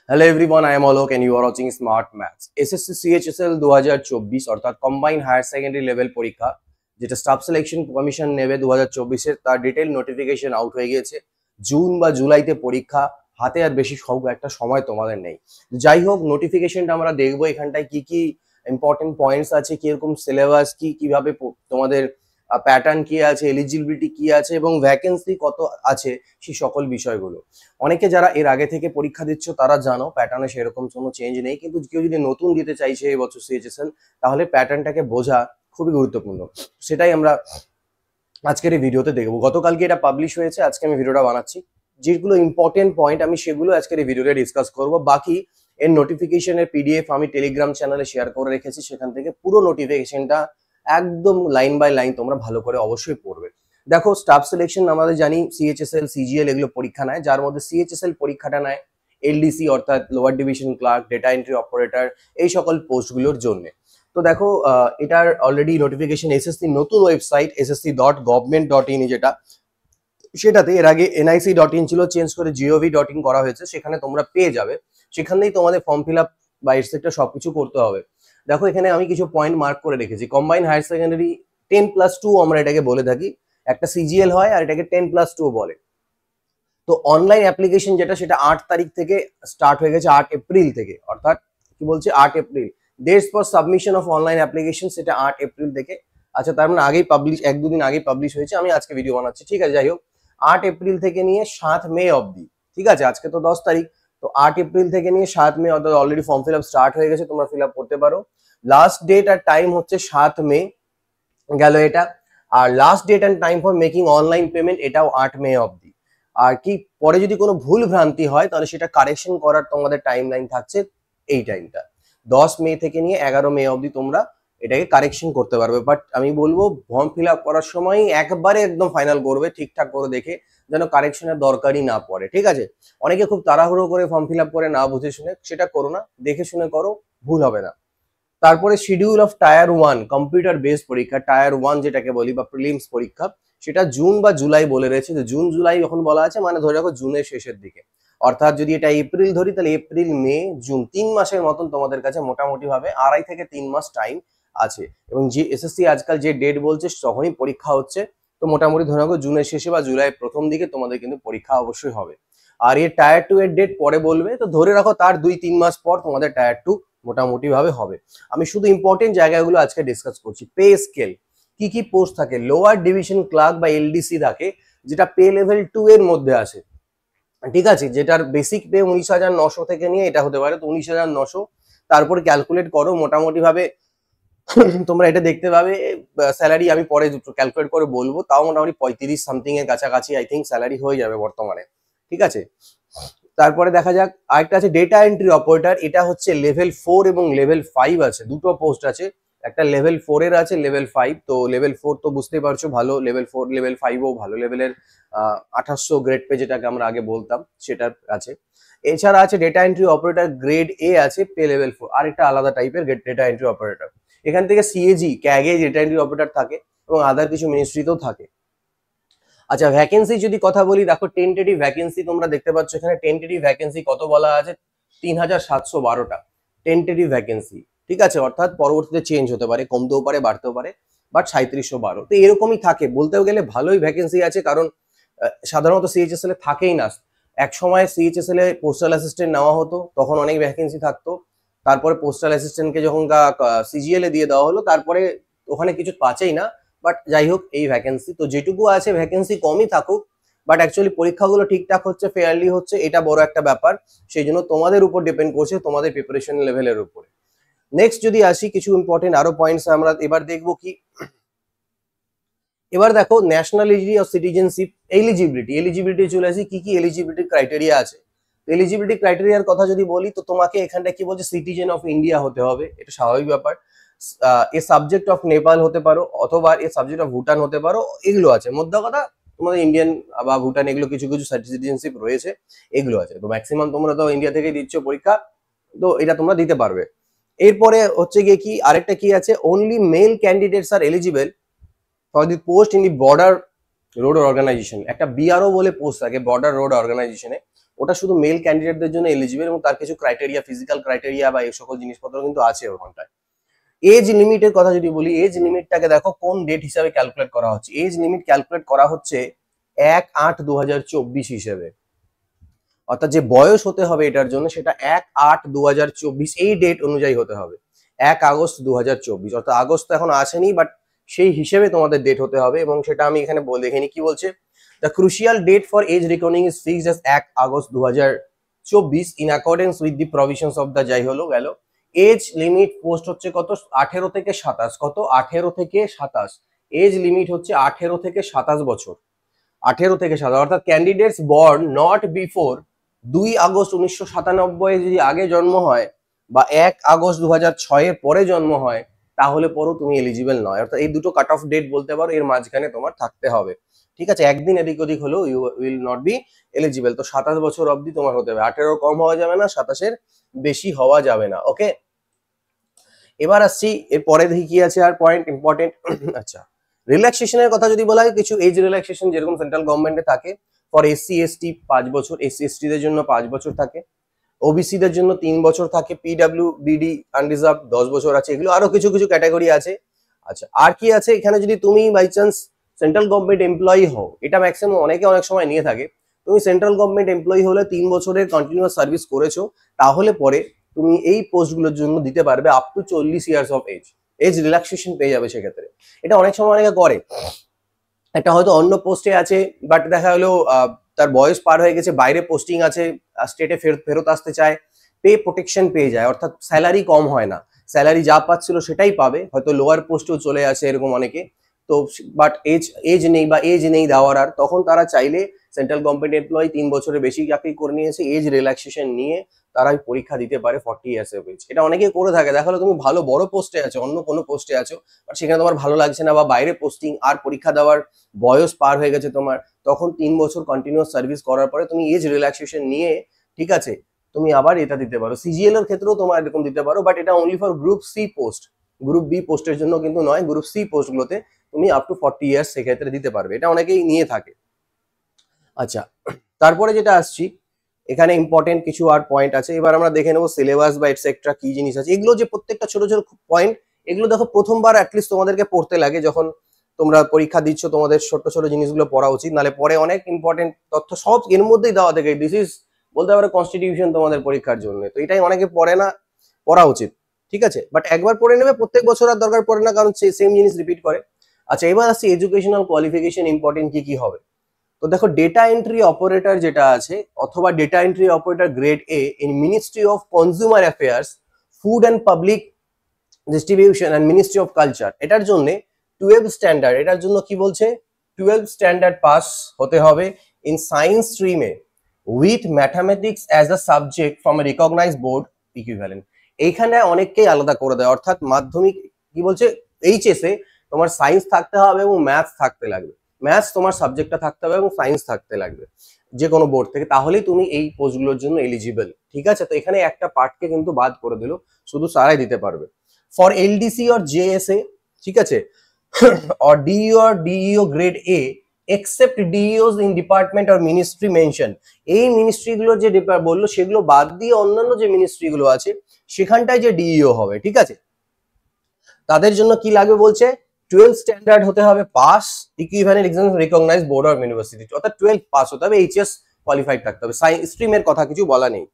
Hello everyone, I am Alok and you are watching smart maths. SSC CHSL 2024 অর্থাৎ combined higher secondary level পরীক্ষা, যেটা staff selection commission নেবে 2024-এর, তার detail notification out হয়ে গিয়েছে। June বা জুলাইতে পরীক্ষা, হাতে আর বেশি একটা সময় তোমাদের নেই। যাই হোক, নোটিফিকেশনটা আমরা দেখবো এখানটায় কি কি ইম্পর্টেন্ট পয়েন্টস আছে, কিরকম সিলেবাস, কিভাবে তোমাদের প্যাটার্ন কি আছে, এলিজিবিলিটি কি আছে এবং ভ্যাকেন্সি কত আছে, সেই সকল বিষয়গুলো। অনেকে যারা এর আগে থেকে পরীক্ষা দিচ্ছ তারা জানো প্যাটার্নে সেরকম কোনো চেঞ্জ নেই, কিন্তু কেউ যদি নতুন দিতে চাইছে এই বছর সিএইচএসএল, তাহলে প্যাটার্নটাকে বোঝা খুবই গুরুত্বপূর্ণ। সেটাই আমরা আজকের এই ভিডিওতে দেখবো। গতকালকে এটা পাবলিশ হয়েছে, আজকে আমি ভিডিওটা বানাচ্ছি। যেগুলো ইম্পর্টেন্ট পয়েন্ট আমি সেগুলো আজকের এই ভিডিওতে ডিসকাস করব। বাকি এর নোটিফিকেশনের পিডিএফ আমি টেলিগ্রাম চ্যানেলে শেয়ার করে রেখেছি, সেখান থেকে পুরো নোটিফিকেশনটা একদম লাইন বাই লাইন তোমরা ভালো করে অবশ্যই পড়বে। দেখো, স্টাফ সিলেকশন আমাদের জানি সিএইচএসএল, সিজিএল এগুলো পরীক্ষা নেয়, যার মধ্যে সিএইচএসএল পরীক্ষাটা নেয় এলডিসি অর্থাৎ lower division clerk, data entry operator, এই সকল পোস্টগুলোর জন্য। তো দেখো, এটার অলরেডি নোটিফিকেশন এসএসসি নতুন ওয়েবসাইট ssc.government.in যেটা, সেটাতে এর আগে nic.in ছিল, চেঞ্জ করে gov.in করা হয়েছে, সেখানে তোমরা পেয়ে যাবে। সেখানেই তোমাদের ফর্ম ফিল আপ বা এটসেট্রা সবকিছু করতে হবে। দেখো, এখানে আমি কিছু পয়েন্ট মার্ক করে রেখেছি। কম্বাইন্ড হায়ার সেকেন্ডারি 10+2 আমরা এটাকে বলে থাকি, একটা সিজিএল হয় আর এটাকে 10+2 বলে। তো অনলাইন অ্যাপ্লিকেশন যেটা, সেটা 8 তারিখ থেকে স্টার্ট হয়ে গেছে, 8 এপ্রিল থেকে, অর্থাৎ কি বলছে 8 April dates for submission of online application, সেটা 8 এপ্রিল থেকে। আচ্ছা, তার মানে আগেই পাবলিশ, 1-2 দিন আগেই পাবলিশ হয়েছে, আমি আজকে ভিডিও বানাচ্ছি, ঠিক আছে। যাই হোক, 8 এপ্রিল থেকে নিয়ে 7 মে অবধি, ঠিক আছে, আজকে তো 10 তারিখ, তো 8 এপ্রিল থেকে নিয়ে 7 মে, অর্থাৎ already form fill up start হয়ে গেছে, তোমরা ফিল আপ করতে পারো। লাস্ট ডেট আর টাইম হচ্ছে 7 মে গেল এটা। আর last date and time for making online payment, এটাও 8 মে অবধি। আর কি, পরে যদি কোনো ভুল ভ্রান্তি হয় তাহলে সেটা কারেকশন করার তোমাদের টাইম লাইন থাকছে এই টাইমটা, 10 মে থেকে নিয়ে 11 মে অবধি তোমরা এটাকে কারেকশন করতে পারবে। বাট আমি বলবো ফর্ম ফিল আপ করার সময় একবারে একদম ফাইনাল করবে, ঠিকঠাক করে দেখে, যেন কারেকশনের দরকারই না পড়ে, ঠিক আছে। অনেকে খুব তাড়াহুড়ো করে ফর্ম ফিল আপ করে না বুঝে শুনে, সেটা করো না, দেখে শুনে করো, ভুল হবে না। তারপরে schedule of tyre 1 computer based পরীক্ষা, টায়ার 1 যেটাকে বলি বা প্রিলিমস পরীক্ষা, সেটা জুন বা জুলাই বলে রয়েছে। যে জুন জুলাই যখন বলা আছে, মানে ধরে রাখো জুনের শেষের দিকে, অর্থাৎ যদি এটা এপ্রিল ধরি তাহলে এপ্রিল মে জুন 3 মাসের মতন তোমাদের কাছে মোটামুটি ভাবে 2.5 থেকে 3 মাস টাইম আছে। এবং যে এসএসসি আজকাল যে ডেট বলছে তখনই পরীক্ষা হচ্ছে, তো মোটামুটি ধরে রাখো জুনের শেষে বা জুলাই প্রথম দিকে তোমাদের কিন্তু পরীক্ষা অবশ্যই হবে। আর এই টায়ার 2 এর ডেট পরে বলবে, তো ধরে রাখো তার 2-3 মাস পর তোমাদের টায়ার 2 মোটামুটি ভাবে হবে। আমি শুধু ইম্পর্টেন্ট জায়গাগুলো আজকে ডিসকাস করছি। পে স্কেল, কি কি পোস্ট থাকে, লোয়ার ডিভিশন ক্লার্ক বা এলডিসি থাকে, যেটা পে লেভেল 2 এর মধ্যে আসে, ঠিক আছে, যেটার বেসিক পে 19,900 থেকে নিয়ে এটা হতে পারে, তো 19,900 তারপরে ক্যালকুলেট করো মোটামুটি ভাবে তোমরা এটা দেখতে পাবে। স্যালারি আমি পরে ক্যালকুলেট করে বলবো, তাও মোটামুটি 35 সামথিং এর কাছাকাছি আই থিঙ্ক স্যালারি হয়ে যাবে বর্তমানে, ঠিক আছে। তারপরে দেখা যাক, আরেকটা আছে ডেটা এন্ট্রি অপারেটর, এটা হচ্ছে লেভেল 4 এবং লেভেল 5 আছে, দুটো পোস্ট আছে, একটা লেভেল 4 এর আছে, লেভেল 5। তো লেভেল 4 তো বুঝতেই পারছো ভালো, লেভেল 4 লেভেল 5 ও ভালো লেভেলের, 2800 গ্রেড পে যেটাকে আমরা আগে বলতাম, সেটা আছে। এছাড়া আছে data entry operator grade A আছে, পে লেভেল 4, আর একটা আলাদা টাইপের ডেটা এন্ট্রি অপারেটর। এখান থেকে সিএজি ক্যাগে ডেটা এন্ট্রি অপারেটর থাকে এবং আদার কিছু মিনিস্ট্রিতেও থাকে। আচ্ছা, ভ্যাকেন্সি যদি কথা বলি, দেখো টেন্টেটিভ ভ্যাকেন্সি তোমরা দেখতে পাচ্ছ এখানে। টেন্টেটিভ ভ্যাকেন্সি কত বলা আছে, 3,712টা টেন্টেটিভ ভ্যাকেন্সি, ঠিক আছে, অর্থাৎ পরবর্তীতে চেঞ্জ হতে পারে, কমতেও পারে, বাড়তেও পারে, বাট 3712 তো এরকমই থাকে। বলতেও গেলে ভালোই ভ্যাকেন্সি আছে, কারণ সাধারণত সিএইচএসএল এ থাকেই না। এক সময় সিএইচএসএল এ পোস্টাল অ্যাসিস্ট্যান্ট নেওয়া হতো, তখন অনেক ভ্যাকেন্সি থাকতো। তারপরে পোস্টাল অ্যাসিস্ট্যান্টকে যখন সিজিএল এ দিয়ে দেওয়া হলো, তারপরে ওখানে কিছু পাচ্ছেই না। বাট যাই হোক, এই ভ্যাকেন্সি তো যেটুকু আছে, ভ্যাকেন্সি কমই থাকুক, বাট অ্যাকচুয়ালি পরীক্ষাগুলো ঠিকঠাক হচ্ছে, ফেয়ারলি হচ্ছে, এটা বড় একটা ব্যাপার। সেই জন্য তোমাদের উপর ডিপেন্ড করছে, তোমাদের প্রিপারেশন লেভেলের উপরে। নেক্সট যদি আসি, কিছু ইম্পর্টেন্ট আরো পয়েন্টস আমরা এবার দেখবো কি। এবার দেখো, ন্যাশনালিটি অফ সিটিজেনশিপ এলিজিবিলিটি চলে আসি, কি কি এলিজিবিলিটি ক্রাইটেরিয়া আছে। এলিজিবিলিটি ক্রাইটেরিয়ার কথা যদি বলি, তো তোমাকে এখানটা কি বলছে, সিটিজেন অফ ইন্ডিয়া হতে হবে, এটা স্বাভাবিক ব্যাপার। এ সাবজেক্ট অফ নেপাল হতে পারো, অথবা এ সাবজেক্ট অফ ভুটান হতে পারো, এগুলো আছে। মধ্য কথা, তোমাদের ইন্ডিয়ান বা ভুটান এগুলো কিছু কিছু সিটিজেনশিপ রয়েছে, এগুলো আছে। তো ম্যাক্সিমাম তোমরা তো ইন্ডিয়া থেকে দিচ্ছ পরীক্ষা, তো এটা তোমরা দিতে পারবে। এরপরে হচ্ছে গিয়ে কি, আরেকটা কি আছে, only male candidates are eligible for the post in the border road organisation. একটা বিআরও বলে পোস্ট থাকে বর্ডার রোড অর্গানাইজেশনে, ওটা শুধু মেল ক্যান্ডিডেটদের জন্য এলিজিবল এবং তার কিছু ক্রাইটেরিয়া, ফিজিক্যাল ক্রাইটেরিয়া বা এই সকল জিনিসপত্র কিন্তু আছে ওখানটায়। এজ লিমিটের কথা যদি বলি, এজ লিমিটটাকে দেখো কোন ডেট হিসাবে ক্যালকুলেট করা হচ্ছে। এজ লিমিট ক্যালকুলেট করা হচ্ছে 1/8/2024 হিসেবে, অর্থাৎ যে বয়স হতে হবে এটার জন্য সেটা 1/8/2024 এই ডেট অনুযায়ী হতে হবে। 1 আগস্ট 2024, অর্থাৎ আগস্ট তো এখন আসেনি, বাট সেই হিসেবে তোমাদের ডেট হতে হবে এবং সেটা আমি এখানে দেখিনি কি বলছে। The crucial date for age recording is fixed as 1 August 2024 in accordance with the provisions of the, যাই হলো গেল। এজ লিমিট পোস্ট হচ্ছে কত, 18 থেকে 27, কত 18 থেকে 27, এজ লিমিট হচ্ছে 18 থেকে 27 বছর, 18 থেকে 27, অর্থাৎ candidates born not before 2 August 1997 যদি আগে জন্ম হয় বা 1 আগস্ট 2006 এর পরে জন্ম হয় তাহলে পরও তুমি এলিজিবল নয়, অর্থাৎ এই দুটো কাট অফ ডেট বলতে পারো, এর মাঝখানে তোমার থাকতে হবে, ঠিক আছে। একদিন এদিক ওদিক হলেও you will not be eligible. তো 27 বছর অবধি তোমার হতে হবে, 18 কম হওয়া যাবে না, 27 বেশি হওয়া যাবে না, ওকে। এবার আসছি এর পরে দেখি কি আছে আর পয়েন্ট ইম্পর্টেন্ট। আচ্ছা, রিল্যাক্সেশনের কথা যদি বলা হয়, কিছু এজ রিল্যাক্সেশন যেরকম সেন্ট্রাল গভর্নমেন্টে থাকে, ফর এসসি এসটি 5 বছর, এসসি এসটি দের জন্য 5 বছর থাকে, ওবিসি দের জন্য 3 বছর থাকে, পিডব্লিউবিডি আনরিজার্ভ 10 বছর আছে, এগুলো আরো কিছু কিছু ক্যাটাগরি আছে। আচ্ছা, আর কি আছে এখানে, যদি তুমি by chance central government employee হও, এটা ম্যাক্সিমাম অনেকে অনেক সময় নিয়ে থাকে, তুমি সেন্ট্রাল গভর্নমেন্ট এমপ্লয়ি হলে 3 বছরের কন্টিনিউয়াস সার্ভিস করেছো, তাহলে পরে তুমি এই পোস্টগুলোর জন্য দিতে পারবে up to 40 years of age, age relaxation পেয়ে যাবে সেক্ষেত্রে। এটা অনেক সময় অনেকে করে, একটা হয়তো অন্য পোস্টে আছে বাট দেখা হলো তার বয়স পার হয়ে গেছে, বাইরে পোস্টিং আছে, স্টেটে ফেরত আসতে চায়, পে প্রোটেকশন পেয়ে যায়, অর্থাৎ স্যালারি কম হয় না, স্যালারি যা পাচ্ছিল সেটাই পাবে, হয়তো লোয়ার পোস্টেও চলে আসে এরকম অনেকে। তো বাট এজ নেই বা এজ নেই দেওয়ার, আর তখন তারা চাইলে সেন্ট্রাল গভর্নমেন্ট এমপ্লয়ি 3 বছরের বেশি চাকরি করে নিয়েছে, এজ রিল্যাক্সেশন নিয়ে তারা পরীক্ষা দিতে পারে 40 ইয়ার্স অফ এজ। এটা অনেকে করে থাকে, দেখালো তুমি ভালো বড় পোস্টে আছো, অন্য কোনো পোস্টে আছো, বাট সেখানে তোমার ভালো লাগছে না বা বাইরে পোস্টিং আর পরীক্ষা দেওয়ার বয়স পার হয়ে গেছে তোমার, তখন 3 বছর কন্টিনিউয়াস সার্ভিস করার পরে তুমি এজ রিল্যাক্সেশন নিয়ে, ঠিক আছে, তুমি আবার এটা দিতে পারো। সিজিএল এর ক্ষেত্রেও তোমার এরকম দিতে পারো, বাট এটা only for group C post, group B পোস্টের জন্য কিন্তু নয়, গ্রুপ সি পোস্টগুলোতে তুমি আপ টু 40 ইয়ার্স সেক্ষেত্রে দিতে পারবে, এটা অনেকেই নিয়ে থাকে। আচ্ছা, তারপরে যেটা আসছি, এখানে ইম্পর্টেন্ট কিছু আর পয়েন্ট আছে, এবার আমরা দেখে নেবো সিলেবাস বা এটসেট্রা কি জিনিস আছে। এগুলো যে প্রত্যেকটা ছোট ছোট পয়েন্ট, এগুলো দেখো প্রথমবার অ্যাটলিস্ট তোমাদেরকে পড়তে লাগে, যখন তোমরা পরীক্ষা দিচ্ছ তোমাদের ছোট ছোট জিনিসগুলো পড়া উচিত, নালে পরে অনেক ইম্পর্টেন্ট তথ্য সব এর মধ্যেই দেওয়া থাকে। দিস ইজ বলতে পারো কনস্টিটিউশন তোমাদের পরীক্ষার জন্য, তো এটাই অনেকে পড়ে না, পড়া উচিত, ঠিক আছে, বাট একবার পড়ে নেবে, প্রত্যেক বছর আর দরকার পড়ে না, কারণ সেম জিনিস রিপিট করে। আচ্ছা, এবার আসছি এডুকেশনাল কোয়ালিফিকেশন ইম্পর্টেন্ট কি কি হবে। তো দেখো, ডেটা এন্ট্রি অপারেটর যেটা আছে, অথবা data entry operator grade A in ministry of consumer affairs, food and public distribution and ministry of culture, এটার জন্য 12 স্ট্যান্ডার্ড, এটার জন্য কি বলছে 12 স্ট্যান্ডার্ড পাস হতে হবে ইন সায়েন্স স্ট্রিমে with mathematics as a subject from a recognized board equivalent. এইখানে অনেককেই আলাদা করে দেয়, অর্থাৎ মাধ্যমিক কি বলছে, এইচএস এ তোমার সায়েন্স থাকতে হবে এবং ম্যাথস থাকতে লাগবে, ম্যাথস তোমার সাবজেক্টটা থাকতে হবে এবং সায়েন্স থাকতে লাগবে যে কোনো বোর্ড থেকে, তাহলেই তুমি এই পোস্টগুলোর জন্য এলিজিবল, ঠিক আছে। তো এখানে একটা পার্টকে কিন্তু বাদ করে দিল, শুধু সারাই দিতে পারবে। ফর এলডিসি অর জেএসএ, ঠিক আছে, or DEO or DEO grade A except DEOs in department or ministry mention, এই মিনিস্ট্রিগুলো যে বললো সেগুলো বাদ দিয়ে অন্যান্য যে মিনিস্ট্রিগুলো আছে সেখানটায় যে ডিইও হবে, ঠিক আছে, তাদের জন্য কি লাগবে বলছে 12 স্ট্যান্ডার্ড হতে হবে pass, equivalent exam recognised board or university, অর্থাৎ 12 পাস হতে হবে, এইচএস কোয়ালিফাইড থাকতে হবে, সায়েন্স স্ট্রিমের কথা কিছু বলা নেই।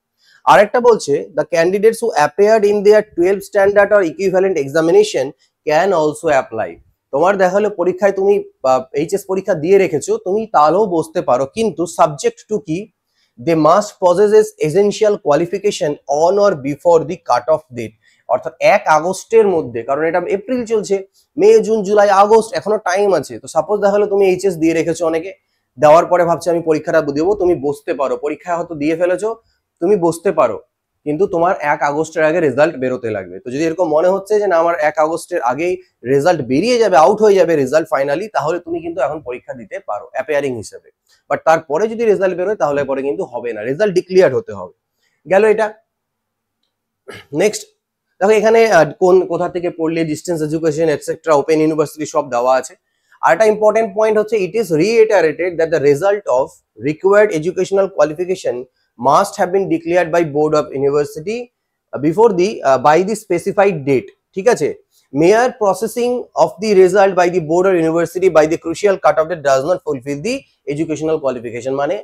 আরেকটা বলছে the candidates who appeared in their 12 standard or equivalent examination can also apply. তোমার দেখা হলো পরীক্ষায় তুমি এইচএস পরীক্ষা দিয়ে রেখেছো, তুমি তাহলেও বসতে পারো, কিন্তু সাবজেক্ট টু কি, they must possess essential qualification on or before the cut off date, অর্থাৎ 1 আগস্টের মধ্যে, কারণ এটা এপ্রিল চলছে, মে জুন জুলাই আগস্ট এখনো টাইম আছে। তো সাপোজ দেখা হলো তুমি এইচএস দিয়ে রেখেছো, অনেকে দেওয়ার পরে ভাবছে আমি পরীক্ষাটা দেবো, তুমি বসতে পারো, পরীক্ষা হয়তো দিয়ে ফেলেছো, তুমি বসতে পারো, কিন্তু তোমার 1 আগস্টের আগে রেজাল্ট বেরোতে লাগবে। তো যদি এরকম মনে হচ্ছে যে না আমার 1 আগস্টের আগেই রেজাল্ট বেরিয়ে যাবে, আউট হয়ে যাবে রেজাল্ট ফাইনালি, তাহলে তুমি কিন্তু এখন পরীক্ষা দিতে পারো অ্যাপিয়ারিং হিসেবে, বাট তারপরে যদি রেজাল্ট বেরোয় তাহলে পরে কিন্তু হবে না, রেজাল্ট ডিক্লিয়ার হতে হবে। গেল এটা। নেক্সট দেখো, এখানে কোন কোথা থেকে পড়লে, distance education etcetera, open university সব দেওয়া আছে। আর একটা ইম্পর্টেন্ট পয়েন্ট হচ্ছে it is reiterated that the result of required educational qualification must have been declared by board of university before the by the specified date, ঠিক আছে। mere processing of the result by the board or university by the crucial cutoff date does not fulfill the educational qualification, মানে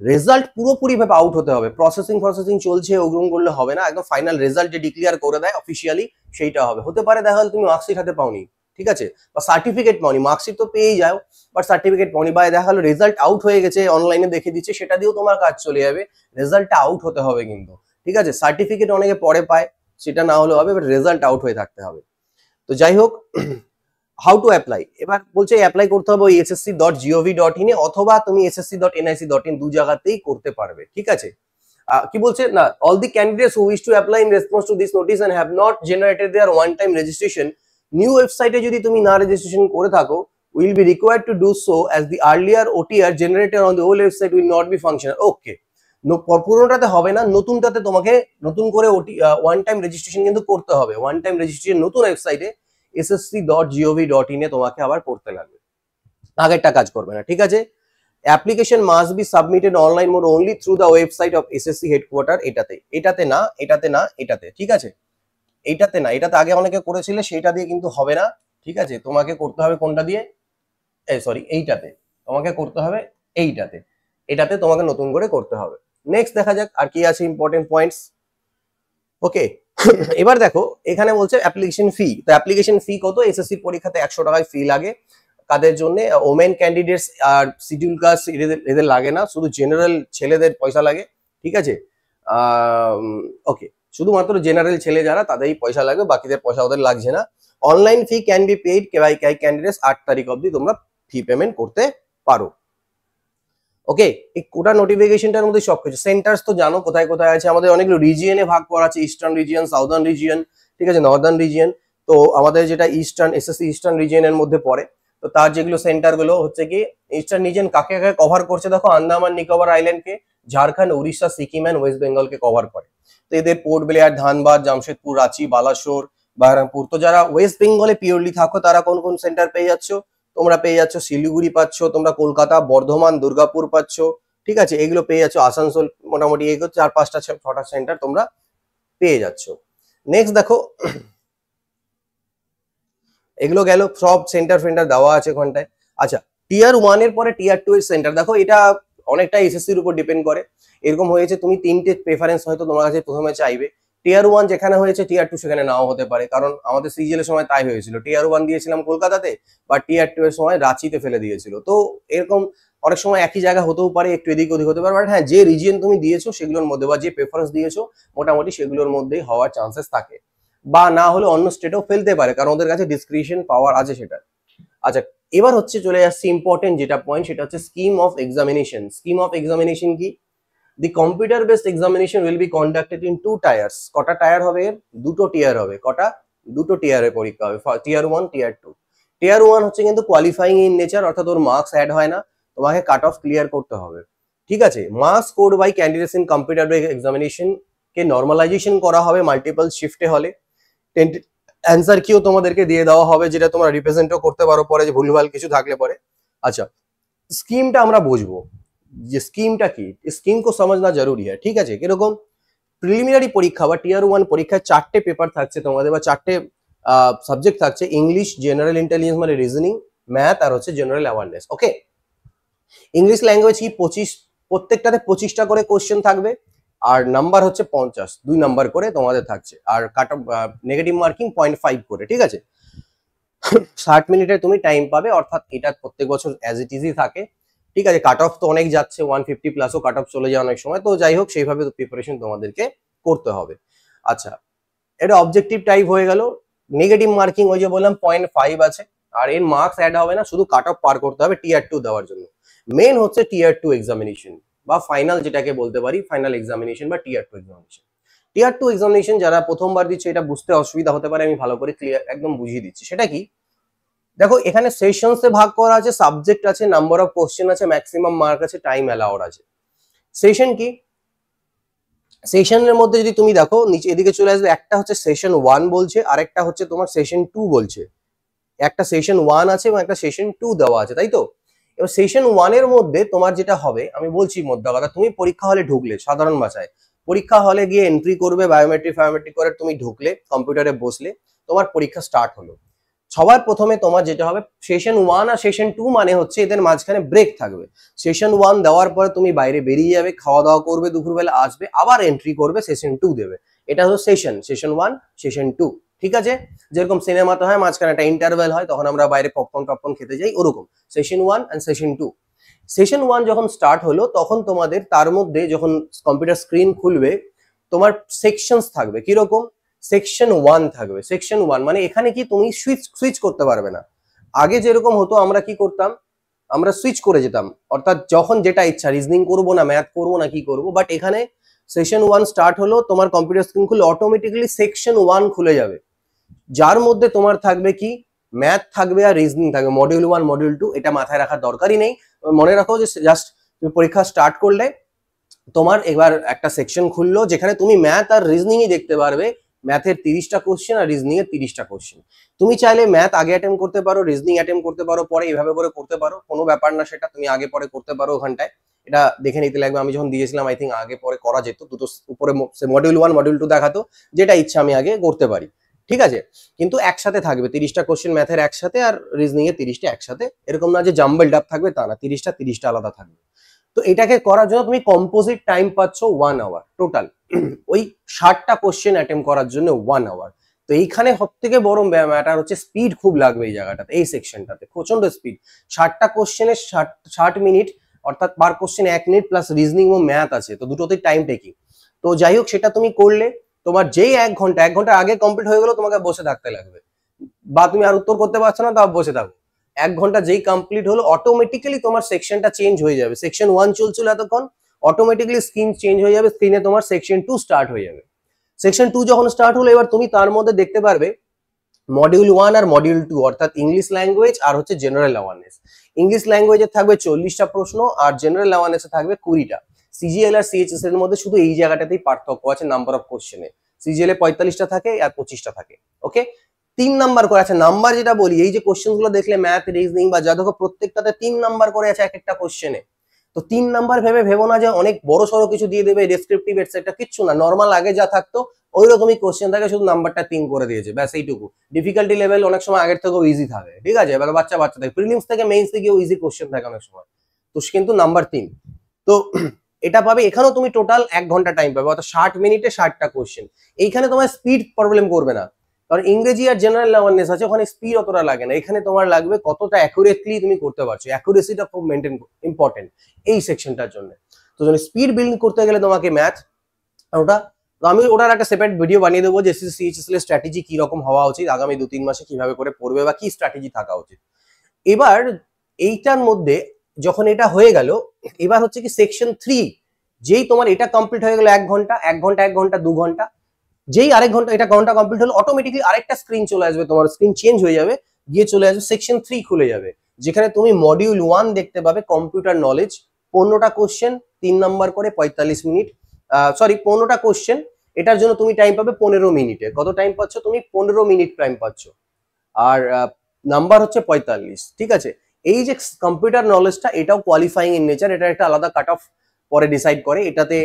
result পুরোপুরি ভাবে out হতে হবে, processing চলছে ওরকম করলে হবে না, একদম ফাইনাল রেজাল্ট যে ডিক্লেয়ার করে দেয় অফিসিয়ালি সেইটা হবে। হতে পারে দেখা গেল তুমি মার্কশিট হাতে পাওনি, ঠিক আছে, বা সার্টিফিকেট পাওনি, মার্কশিট তো পেয়েই যাও বাট সার্টিফিকেট পাওনি, বা দেখা গেলো রেজাল্ট আউট হয়ে গেছে অনলাইনে দেখে দিচ্ছে, সেটা দিয়েও তোমার কাজ চলে যাবে, রেজাল্টটা আউট হতে হবে কিন্তু, ঠিক আছে। সার্টিফিকেট অনেকে পরে পায়, সেটা না হলেও হবে, বাট রেজাল্ট আউট হয়ে থাকতে হবে। তো যাই হোক, হাউ টু অ্যাপ্লাই, এবার বলছে অ্যাপ্লাই করতে হবে ssc.gov.in এ অথবা তুমি ssc.nic.in দু জায়গাতেই করতে পারবে, ঠিক আছে। কি বলছে না, all the candidates who wish to apply in response to this notice and have not generated their one time registration, new ওয়েবসাইটে যদি তুমি না রেজিস্ট্রেশন করে থাকো, will be required to do so as the earlier OTR generated on the old website will not be functional. Okay, পুরোনোটাতে হবে না, নতুনটাতে তোমাকে নতুন করে ওয়ান টাইম রেজিস্ট্রেশন কিন্তু করতে হবে। ওয়ান টাইম রেজিস্ট্রেশন নতুন ওয়েবসাইটে ssc.gov.in এ তোমাকে আবার করতে লাগবে, আগেরটা কাজ করবে না, ঠিক আছে। Application must be submitted online mode only through the website of SSC headquarter, এটাতে না, ঠিক আছে, এইটাতে না, এটাতে আগে অনেকে করেছিলে, সেটা দিয়ে কিন্তু হবে না, ঠিক আছে। তোমাকে করতে হবে কোনটা দিয়ে, সরি এইটাতে তোমাকে করতে হবে, এটাতে তোমাকে নতুন করে করতে হবে। নেক্সট দেখা যাক আর কি আছে ইম্পর্টেন্ট পয়েন্টস। ওকে, এবার দেখো এখানে বলছে অ্যাপ্লিকেশন ফি, তো অ্যাপ্লিকেশন ফি কত, এসএসসি পরীক্ষাতে 100 টাকায় ফি লাগে, কাদের জন্য, ওমেন ক্যান্ডিডেটস আর শিডিউল কাস্ট এদের লাগে না, শুধু জেনারেল ছেলেদের পয়সা লাগে, ঠিক আছে। ওকে, শুধুমাত্র জেনারেল ছেলে যারা তাদেরই পয়সা লাগবে, বাকিদের পয়সা ওদের লাগছে না। Online fee can be paid by candidates, 8 তারিখ অবধি তোমরা ফি পেমেন্ট করতে পারো। ওকে, এই কোটা নোটিফিকেশনটার মধ্যে সবকিছু, সেন্টার্স তো জানো কোথায় কোথায় আছে, আমাদের অনেকগুলো রিজিয়নে ভাগ করা আছে, ইস্টার্ন রিজিয়ন, সাউদার্ন রিজিয়ন, ঠিক আছে, নর্দার্ন রিজিয়ন। তো আমাদের যেটা ইস্টার্ন, এসএসসি ইস্টার্ন রিজিয়নের মধ্যে পড়ে, তো তার যেগুলো সেন্টার গুলো হচ্ছে কি, ইস্টার্ন রিজিয়ন কাকে কাকে কভার করছে দেখো, আন্দামান নিকোবর আইল্যান্ডকে, ঝাড়খণ্ড, উড়িষ্যা, সিকিম এন্ড ওয়েস্ট বেঙ্গলকে কভার করে। তো এদের পোর্ট ব্লেয়ার, ধানবাদ, জামশেদপুর, রাঁচি, বালাসোর, বাহারামপুর। তো যারা ওয়েস্ট বেঙ্গলে পিওরলি থাকো তারা কোন কোন সেন্টার পেয়ে যাচ্ছ, তোমরা পেয়ে যাচ্ছ শিলিগুড়ি পাচ্ছ, তোমরা কলকাতা, বর্ধমান, দুর্গাপুর পাচ্ছ, ঠিক আছে, এগুলো পেয়ে যাচ্ছ, আসানসোল, মোটামুটি এগুলো 4-5টা 6টা সেন্টার তোমরা পেয়ে যাচ্ছ। নেক্সট দেখো, এগুলো গেল সব সেন্টার দেওয়া আছে ওখানটায়। আচ্ছা, টিয়ার 1 এর পরে টিয়ার 2 এর সেন্টার দেখো, এটা অনেকটা এসএসসির উপর ডিপেন্ড করে। এরকম হয়েছে তুমি 3টে প্রেফারেন্স হয়তো তোমার কাছে প্রথমে চাইবে, টিয়ার 1 যেখানে হয়েছে টিয়ার 2 সেখানে নাও হতে পারে, কারণ আমাদের সিজিএল এর সময় তাই হয়েছিল, টিয়ার 1 দিয়েছিলাম কলকাতাতে, বা টিয়ার 2 এর সময় রাঁচিতে ফেলে দিয়েছিল। তো এরকম অনেক সময় একই জায়গা হতেও পারে, একটু এদিক ওদিক হতে পারে, বাট হ্যাঁ, যে রিজিয়ন তুমি দিয়েছো সেগুলোর মধ্যে বা যে প্রেফারেন্স দিয়েছো মোটামুটি সেগুলোর মধ্যেই হওয়ার চান্সেস থাকে, বা না হলে অন্য স্টেটেও ফেলতে পারে, কারণ ওদের কাছে ডিসক্রিপশন পাওয়ার আছে সেটা। আচ্ছা, এবার হচ্ছে চলে আসছে ইম্পর্টেন্ট যেটা পয়েন্ট, সেটা হচ্ছে scheme of examination. Scheme of examination কি, the computer based examination will be conducted in 2 tiers. কটা টায়ার হবে, দুটো টিয়ার হবে, কটা, দুটো টিয়ারের পরীক্ষা হবে, টিয়ার 1, টিয়ার 2। টিয়ার 1 হচ্ছে কিন্তু কোয়ালিফাইং ইন নেচার, অর্থাৎ ওর মার্কস অ্যাড হয় না, তোমাকে কাট অফ ক্লিয়ার করতে হবে, ঠিক আছে। Marks scored by candidates in computer based examination কে নর্মালাইজেশন করা হবে মাল্টিপল শিফটে হলে, অ্যান্সার কিও তোমাদেরকে দিয়ে দেওয়া হবে, যেটা তোমরা রিপ্রেজেন্টও করতে পারো পরে, যে ভুলভাল কিছু থাকলে পরে। আচ্ছা, স্কিমটা আমরা বুঝবো যে স্কিমটা কি, স্কিম কো সমঝনা জরুরি है, ঠিক আছে। কিরকম, প্রিলিমিনারি পরীক্ষা বা টিয়ার 1 পরীক্ষায় 4টে পেপার থাকছে তোমাদের, বা 4টে সাবজেক্ট থাকছে, ইংলিশ, জেনারেল ইন্টেলিজেন্স মানে রিজনিং, ম্যাথ আর হচ্ছে জেনারেল অ্যাওয়ারনেস। ওকে, ইংলিশ ল্যাঙ্গুয়েজ কি, প্রত্যেকটাতে 25টা করে কোশ্চেন থাকবে, আর নাম্বার হচ্ছে 50, 2 নাম্বার করে তোমাদের থাকছে, আর কাট অফ নেগেটিভ মার্কিং 0.5 করে, ঠিক আছে। 60 মিনিটে তুমি টাইম পাবে, অর্থাৎ এটা প্রত্যেক বছর অ্যাজ ইট ইজই থাকে, ঠিক আছে। কাট অফ তো অনেক যাচ্ছে, 150 প্লাসও কাট অফ চলে যায় অনেক সময়, তো যাই হোক সেইভাবে প্রিপারেশন তোমাদেরকে করতে হবে। আচ্ছা, এটা অবজেক্টিভ টাইপ হয়ে গেল। নেগেটিভ মার্কিং ওই যে বললাম 0.5 আছে, আর এর মার্কস অ্যাড হবে না, শুধু কাট অফ পার করতে হবে টিয়ার 2 দেওয়ার জন্য। মেন হচ্ছে টিয়ার 2 এক্সামিনেশন বা ফাইনাল, যেটাকে বলতে পারি ফাইনাল এক্সামিনেশন বা টিয়ার 2 এক্সামিনেশন। টিয়ার 2 এক্সামিনেশন যারা প্রথমবার দিচ্ছে, এটা বুঝতে অসুবিধা হতে পারে, আমি ভালো করে ক্লিয়ার একদম বুঝিয়ে দিচ্ছি। সেটা কি, দেখো এখানে সেশনসে ভাগ করা আছে, সাবজেক্ট আছে, নাম্বার অফ কোশ্চেন আছে, ম্যাক্সিমাম মার্ক আছে, টাইম অ্যালাউড আছে। সেশন কি, সেশনের মধ্যে যদি তুমি দেখো নিচে এদিকে চলে আসবে, একটা হচ্ছে সেশন 1 বলছে, আর একটা হচ্ছে তোমার সেশন 2 বলছে। একটা সেশন 1 আছে এবং একটা সেশন 2 দেওয়া আছে, তাই তো। এবার সেশন 1 এর মধ্যে তোমার যেটা হবে আমি বলছি মোদ্দা কথা, তুমি পরীক্ষা হলে ঢুকলে, সাধারণ ভাষায় পরীক্ষা হলে গিয়ে এন্ট্রি করবে, বায়োমেট্রিক করে তুমি ঢুকলে, কম্পিউটারে বসলে, তোমার পরীক্ষা স্টার্ট হলো। সবার প্রথমে তোমার যেটা হবে, সেশন 1 আর সেশন 2 মানে হচ্ছে এদের মাঝখানে ব্রেক থাকবে। সেশন 1 দেওয়ার পরে তুমি বাইরে বেরিয়ে যাবে, খাওয়া দাওয়া করবে, দুপুরবেলা আসবে, আবার এন্ট্রি করবে, সেশন 2 দেবে। এটা হলো সেশন 1, সেশন 2। ঠিক আছে, যেরকম সিনেমাতে হয় মাঝখানে একটা ইন্টারভেল হয়, তখন আমরা বাইরে পপকর্ন খেতে যাই, ওরকম সেশন 1 এন্ড সেশন 2। সেশন 1 যখন স্টার্ট হলো তখন তোমাদের তার মধ্যে যখন কম্পিউটার স্ক্রিন খুলবে, তোমার সেকশনস থাকবে। কিরকম? সেকশন 1 থাকবে। সেকশন 1 মানে এখানে কি তুমি সুইচ করতে পারবে না। আগে যেরকম হতো আমরা কি করতাম, আমরা সুইচ করে যেতাম, অর্থাৎ যখন যেটা ইচ্ছা, রিজনিং করবো না ম্যাথ করবো না কি করবো, বাট এখানে সেশন 1 স্টার্ট হলো, তোমার কম্পিউটার স্ক্রিন খুলে অটোমেটিক্যালি সেকশন 1 খুলে যাবে, যার মধ্যে তোমার থাকবে কি, ম্যাথ থাকবে আর রিজনিং থাকবে, মডিউল 1 মডিউল 2। এটা মাথায় রাখার দরকারই নেই, মনে রাখো যে জাস্ট তুমি পরীক্ষা স্টার্ট করলে তোমার এবার একটা সেকশন খুললো যেখানে তুমি ম্যাথ আর রিজনিংই দেখতে পারবে। ম্যাথের 30টা কোশ্চেন আর রিজনিং এর 30টা কোশ্চেন। তুমি চাইলে ম্যাথ আগে অ্যাটেম্প করতে পারো, রিজনিং অ্যাটেম্প করতে পারো পরে, এইভাবে করে করতে পারো, কোনো ব্যাপার না, সেটা তুমি আগে পরে করতে পারো ওখানটায়। এটা দেখে নিতে লাগবে, আমি যখন দিয়েছিলাম আই থিঙ্ক আগে পরে করা যেত, দুটো উপরে মডিউল 1 মডিউল 2 দেখাতো, যেটা ইচ্ছা আমি আগে করতে পারি। ঠিক আছে, কিন্তু একসাথে থাকবে 30টা কোশ্চেন ম্যাথের একসাথে, আর রিজনিং এর 30টা একসাথে, এরকম না যে জাম্বলড আপ থাকবে, তা না, 30টা আলাদা থাকবে। তো এটাকে করার জন্য তুমি কম্পোজিট টাইম পাচ্ছ 1 আওয়ার টোটাল, ওই 60টা কোশ্চেন অ্যাটেম্প করার জন্য 1 আওয়ার। তো এইখানে সব থেকে বড় ম্যাটার হচ্ছে স্পিড খুব লাগবে এই জায়গাটাতে, এই সেকশনটাতে প্রচন্ড স্পিড। 60টা কোশ্চেনে 60 মিনিট, অর্থাৎ পার কোশ্চেন 1 মিনিট, প্লাস রিজনিং ও ম্যাথ আছে, তো দুটোতেই টাইম টেকিং। তো যাই হোক, সেটা তুমি করলে তোমার যেই 1 ঘন্টা আগে কমপ্লিট হয়ে গেলো, তোমাকে বসে থাকতে লাগবে, বা তুমি আর উত্তর করতে পারছো না, তাও বসে থাকো। 1 ঘন্টা যেই কমপ্লিট হলো, অটোমেটিক্যালি তোমার সেকশনটা চেঞ্জ হয়ে যাবে। সেকশন 1 চলছিল এতক্ষণ, অটোমেটিক্যালি স্ক্রিন চেঞ্জ হয়ে যাবে, স্ক্রিনে তোমার সেকশন 2 স্টার্ট হয়ে যাবে। সেকশন 2 যখন স্টার্ট হলো, এবার তুমি তার মধ্যে দেখতে পারবে মডিউল 1 আর মডিউল 2, অর্থাৎ ইংলিশ ল্যাঙ্গুয়েজ আর হচ্ছে জেনারেল অ্যাওয়ারনেস। ইংলিশ ল্যাঙ্গুয়েজে থাকবে 40টা প্রশ্ন, আর জেনারেল অ্যাওয়ারনেসে থাকবে 20টা। সিজিএল আর সিএইচএস এর মধ্যে শুধু এই জায়গাটাতেই পার্থক্য আছে নাম্বার অফ কোশ্চেনে। সিজিএল এ 45টা থাকে আর 25টা থাকে। ওকে, 3 নাম্বার করে আছে। নাম্বার যেটা বলি, এই যে কোশ্চেন গুলো দেখলে ম্যাথ, রিজনিং বা যা দেখো, প্রত্যেকটাতে 3 নাম্বার করে আছে এক একটা কোশ্চেনে। তো 3 নাম্বার ভেবো না যে অনেক বড় সড়ো কিছু দিয়ে দেবে, ডেসক্রিপটিভ এটসেট্রা, কিচ্ছু না, নর্মাল আগে যা থাকতো ওই রকমই কোশ্চেন থাকে, শুধু নাম্বারটা 3 করে দিয়েছে, ব্যাস এইটুকু। ডিফিকাল্টি লেভেল অনেক সময় আগের থেকেও ইজি থাকে, ঠিক আছে, এবার বাচ্চা থাকে, প্রিলিমস থেকে মেইনস থেকেও ইজি কোশ্চেন থাকে অনেক সময়, তো কিন্তু নাম্বার 3। তো এটা পাবে, এখানেও তুমি টোটাল 1 ঘন্টা টাইম পাবে, অর্থাৎ 60 মিনিটে 60টা কোশ্চেন। এইখানে তোমার স্পিড প্রবলেম করবে না, কারণ ইংরেজি আর জেনারেল অ্যাওয়ারনেস আছে, ওখানে স্পিড অতটা লাগে না। এখানে তোমার লাগবে কতটা অ্যাকুরেটলি তুমি করতে পারছো, অ্যাকুরেসিটা খুব মেনটেন ইম্পর্টেন্ট এই সেকশনটার জন্য। তো যদি স্পিড বিল্ড করতে গেলে তোমাকে ম্যাথ ওটা, তো আমি ওটার একটা সেপারেট ভিডিও বানিয়ে দেবো যে এসএসসি সিএইচএসএল এর স্ট্র্যাটেজি কি রকম হওয়া উচিত, আগামী 2-3 মাসে কিভাবে করে পড়বে বা কি স্ট্র্যাটেজি থাকা উচিত। এবার এইটার মধ্যে যখন এটা হয়ে গেল, এবার হচ্ছে কি সেকশন 3, যেই তোমার এটা কমপ্লিট হয়ে গেল 1 ঘন্টা 2 ঘন্টা, যেই আরেক ঘন্টা এটা ঘন্টা কমপ্লিট হলো, অটোমেটিকলি আরেকটা স্ক্রিন চলে আসবে, তোমার স্ক্রিন চেঞ্জ হয়ে যাবে, গিয়ে চলে আসবে সেকশন 3 খুলে যাবে, যেখানে তুমি মডিউল 1 দেখতে পাবে, কম্পিউটার নলেজ, 15টা কোশ্চেন, 3 নাম্বার করে 45 মিনিট, সরি 15টা কোশ্চেন, এটার জন্য তুমি টাইম পাবে 15 মিনিটে। কত টাইম পাচ্ছ তুমি? 15 মিনিট টাইম পাচ্ছ, আর নাম্বার হচ্ছে 45। ঠিক আছে, এই যে কম্পিউটার নলেজটা, এটাও কোয়ালিফাইং ইন নেচার, এটা একটা আলাদা কাট অফ পরে ডিসাইড করে, এটাতে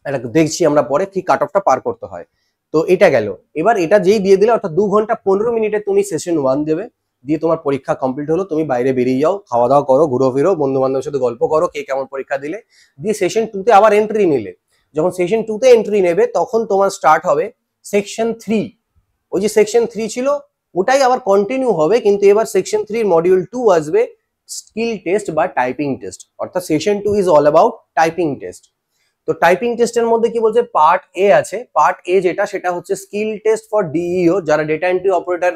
এটা দেখছি আমরা পরে কি কাট অফটা পার করতে হয়। তো এটা গেল। এবার এটা যেই দিয়ে দিলে, অর্থাৎ 2 ঘন্টা 15 মিনিটে তুমি সেশন 1 দেবে, দিয়ে তোমার পরীক্ষা কমপ্লিট হলো, তুমি বাইরে বেরিয়ে যাও, খাওয়া দাওয়া করো, ঘুরো ফিরো, বন্ধু বান্ধবের সাথে গল্প করো, কে কেমন পরীক্ষা দিলে, দিয়ে সেশন 2 তে আবার এন্ট্রি নিলে। যখন সেশন 2 তে এন্ট্রি নেবে, তখন তোমার স্টার্ট হবে সেকশন 3। ওই যে সেকশন 3 ছিল, ওটাই আবার কন্টিনিউ হবে, কিন্তু এবার সেকশন 3 মডিউল 2 আসবে, স্কিল টেস্ট বা টাইপিং টেস্ট, অর্থাৎ session 2 is all about typing test. তো টাইপিং টেস্টের মধ্যে কি বলছে, পার্ট এ আছে, পার্ট এ যেটা, সেটা হচ্ছে স্কিল টেস্ট ফর ডিইও, যারা ডেটা এন্ট্রি অপারেটর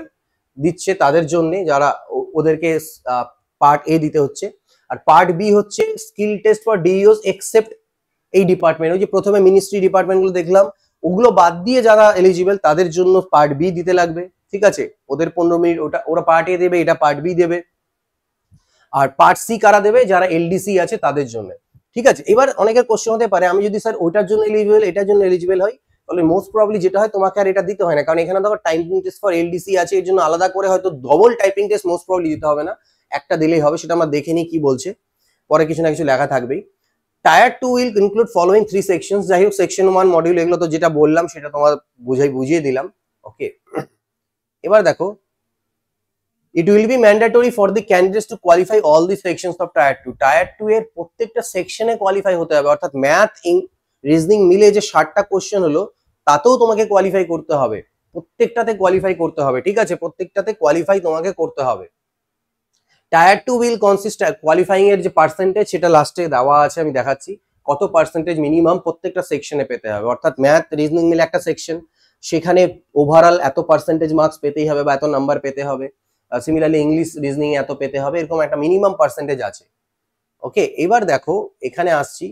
দিচ্ছে তাদের জন্য, যারা ওদেরকে পার্ট এ দিতে হচ্ছে। আর পার্ট বি হচ্ছে স্কিল টেস্ট ফর ডিইওস এক্সেপ্ট এই ডিপার্টমেন্ট, ওই যে প্রথমে মিনিস্ট্রি ডিপার্টমেন্ট গুলো দেখলাম, ওগুলো বাদ দিয়ে যারা এলিজিবল তাদের জন্য পার্ট বি দিতে লাগবে। ঠিক আছে, ওদের 15 মিনিট ওরা পার্ট এ দেবে, এটা পার্ট বি দেবে। আর পার্ট সি কারা দেবে? যারা এলডিসি আছে তাদের জন্য। ঠিক আছে, এবার অনেকের কোশ্চেন হতে পারে, আমি যদি স্যার ওইটার জন্য এলিজিবল, এটার জন্য এলিজিবল হই, তাহলে মোস্ট প্রবাবলি যেটা হয়, তোমাকে আর এটা দিতে হয় না, কারণ এখানে দেখো টাইপিং টেস্ট ফর এলডিসি আছে, এর জন্য আলাদা করে হয়তো double typing test most probably দিতে হবে না, একটা দিলেই হবে, সেটা আমরা দেখে নিই কি বলছে, পরে কিছু না কিছু লেখা থাকবেই। Tyre 2 will include following 3 sections. যাই হোক, সেকশন 1 মডিউল এগুলো তো যেটা বললাম সেটা তোমার বুঝিয়ে দিলাম। ওকে, এবার দেখো, it will be mandatory for the candidates to qualify all the sections of tier 2. Tyre 2 এর প্রত্যেকটা সেকশনে কোয়ালিফাই হতে হবে, অর্থাৎ ম্যাথ, রিজনিং মিলে যে 60টা কোশ্চেন হলো তাতেও তোমাকে কোয়ালিফাই করতে হবে, প্রত্যেকটাতে কোয়ালিফাই করতে হবে, ঠিক আছে, প্রত্যেকটাতে কোয়ালিফাই তোমাকে করতে হবে। টায়ার 2 উইল কনসিস্ট, কোয়ালিফাইং এর যে পার্সেন্টেজ সেটা লাস্টে দেওয়া আছে, আমি দেখাচ্ছি কত পার্সেন্টেজ মিনিমাম প্রত্যেকটা সেকশনে পেতে হবে, অর্থাৎ ম্যাথ রিজনিং মিলে একটা সেকশন, সেখানে ওভারঅল এত পার্সেন্টেজ মার্কস পেতেই হবে বা এত নাম্বার পেতে হবে। সিমিলারলি ইংলিশ রিজনিং এত পেতে হবে, এরকম একটা মিনিমাম পার্সেন্টেজ আছে। ওকে, এবার দেখো এখানে আসছি,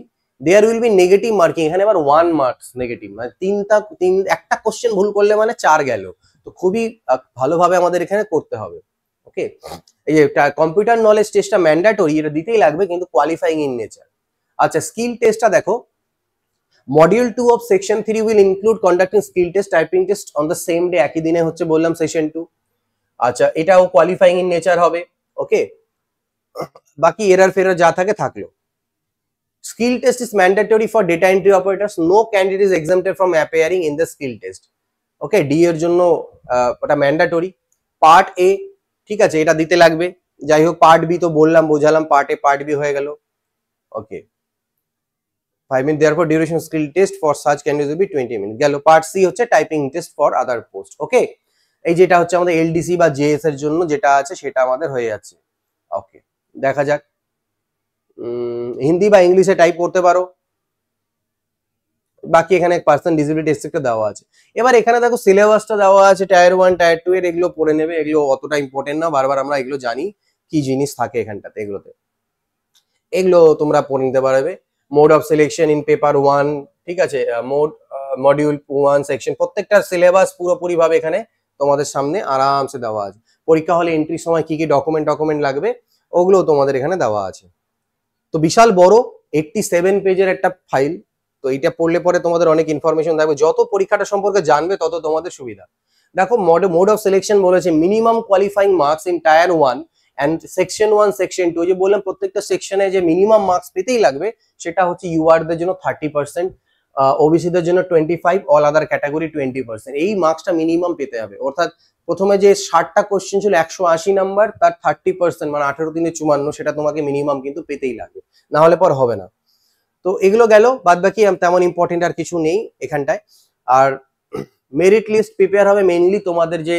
there will be negative marking. এখানে আবার 1 মার্কস নেগেটিভ, মানে একটা কোশ্চেন ভুল করলে মানে 4 গেল। তো খুবই ভালোভাবে আমাদের এখানে করতে হবে। ওকে, এই যে কম্পিউটার নলেজ টেস্টটা ম্যান্ডেটরি, এটা দিতেই লাগবে, কিন্তু কোয়ালিফাইং ইন নেচার। আচ্ছা, স্কিল টেস্টটা দেখো, module 2 of section 3 will include conducting skill test, typing test on the same day, একই দিনে হচ্ছে বললাম সেশন 2। আচ্ছা, এটাও কোয়ালিফাইং ইন নেচার হবে। ওকে, বাকি এরার ফেরার যা থাকে থাকলো। Skill test is mandatory for data entry operators, no candidate is exempted from appearing in the skill test. Okay, D এর জন্য ওটা ম্যান্ডেটরি। পার্ট এ, ঠিক আছে, এটা দিতে লাগবে। যাই হোক, পার্ট বি তো বললাম, বোঝালাম, পার্ট এ পার্ট বি হয়ে গেল। ওকে, 5 minute, therefore duration skill test for such candidates will be 20 minute গেল। পার্ট সি হচ্ছে typing test for other post. Okay, এই যেটা হচ্ছে আমাদের এলডিসি বা জেএস এর জন্য যেটা আছে সেটা আমাদের হয়ে যাচ্ছে। ওকে, দেখা যাক, হিন্দি বা ইংলিশে টাইপ করতে পারো, বাকি এখানে পার্সন ডিসেবিলিটি এক্সেট্রা দেওয়া আছে। এবার এখানে দেখো সিলেবাসটা দেওয়া আছে টায়ার 1 টায়ার 2 এর, এগুলো পড়ে নেবে, এগুলো অতটা ইম্পর্টেন্ট না, বারবার আমরা এগুলো জানি কি জিনিস থাকে এখানটাতে, এগুলো তোমরা পড়ে নিতে পারবে। Mode of selection in paper 1, ঠিক আছে, মডিউল 1 সেকশন, প্রত্যেকটা সিলেবাস পুরোপুরি ভাবে এখানে তোমাদের সামনে আরামসে দেওয়া আছে। পরীক্ষা হলে এন্ট্রির সময় কি কি ডকুমেন্ট লাগবে ওগুলো তোমাদের এখানে দেওয়া আছে। তো বিশাল বড় 87 পেজের একটা ফাইল, তো এটা পড়লে পরে তোমাদের অনেক ইনফরমেশন থাকবে, যত পরীক্ষাটা সম্পর্কে জানবে তত তোমাদের সুবিধা। দেখো, মোড অফ সিলেকশন বলেছে minimum qualifying marks in tier 1 and section 1 section 2, যে বললাম প্রত্যেকটা সেকশনে যে মিনিমাম মার্কস পেতেই লাগবে, সেটা হচ্ছে ইউআর দের জন্য 30%, ওবিসি দের জন্য 25, অল আদার ক্যাটাগরি 20%। এই মার্কসটা মিনিমাম পেতে হবে, অর্থাৎ প্রথমে যে 60টা কোশ্চেন ছিল 180 নাম্বার, তার 30% মানে 18 3 54, সেটা তোমাকে মিনিমাম কিন্তু পেতেই লাগবে, না হলে পর হবে না। তো এগুলো গেল, বাদ বাকি তেমন ইম্পর্টেন্ট আর কিছু নেই এখানটায়। আর মেরিট লিস্ট প্রিপেয়ার হবে মেইনলি তোমাদের যে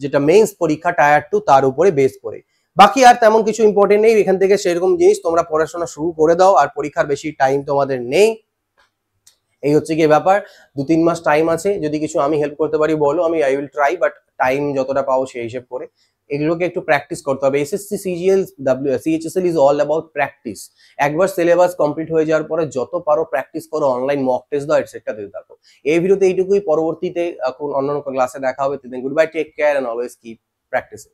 যেটা মেইনস পরীক্ষা টায়ার 2 তার উপরে বেস করে, বাকি আর তেমন কিছু ইম্পর্টেন্ট নেই এখান থেকে। সেরকম জিনিস তোমরা পড়াশোনা শুরু করে দাও, আর পরীক্ষার বেশি টাইম তোমাদের নেই, এই হচ্ছে কি ব্যাপার। 2-3 মাস টাইম আছে, যদি কিছু আমি হেল্প করতে পারি বলো, আমি I will try, but time যতটা পাও সেই হিসেব করে এগুলোকে একটু প্র্যাকটিস করতে হবে। SSC CGL CHSL is all about practice. একবার সিলেবাস কমপ্লিট হয়ে যাওয়ার পরে যত পারো প্র্যাকটিস করো, অনলাইন মক টেস্ট দাও, এটসেট্রা দিতে থাকো। এই ভিডিওতে এইটুকুই, পরবর্তীতে এখন অন্য ক্লাসে দেখা হবে। Good bye, take care and always keep practising.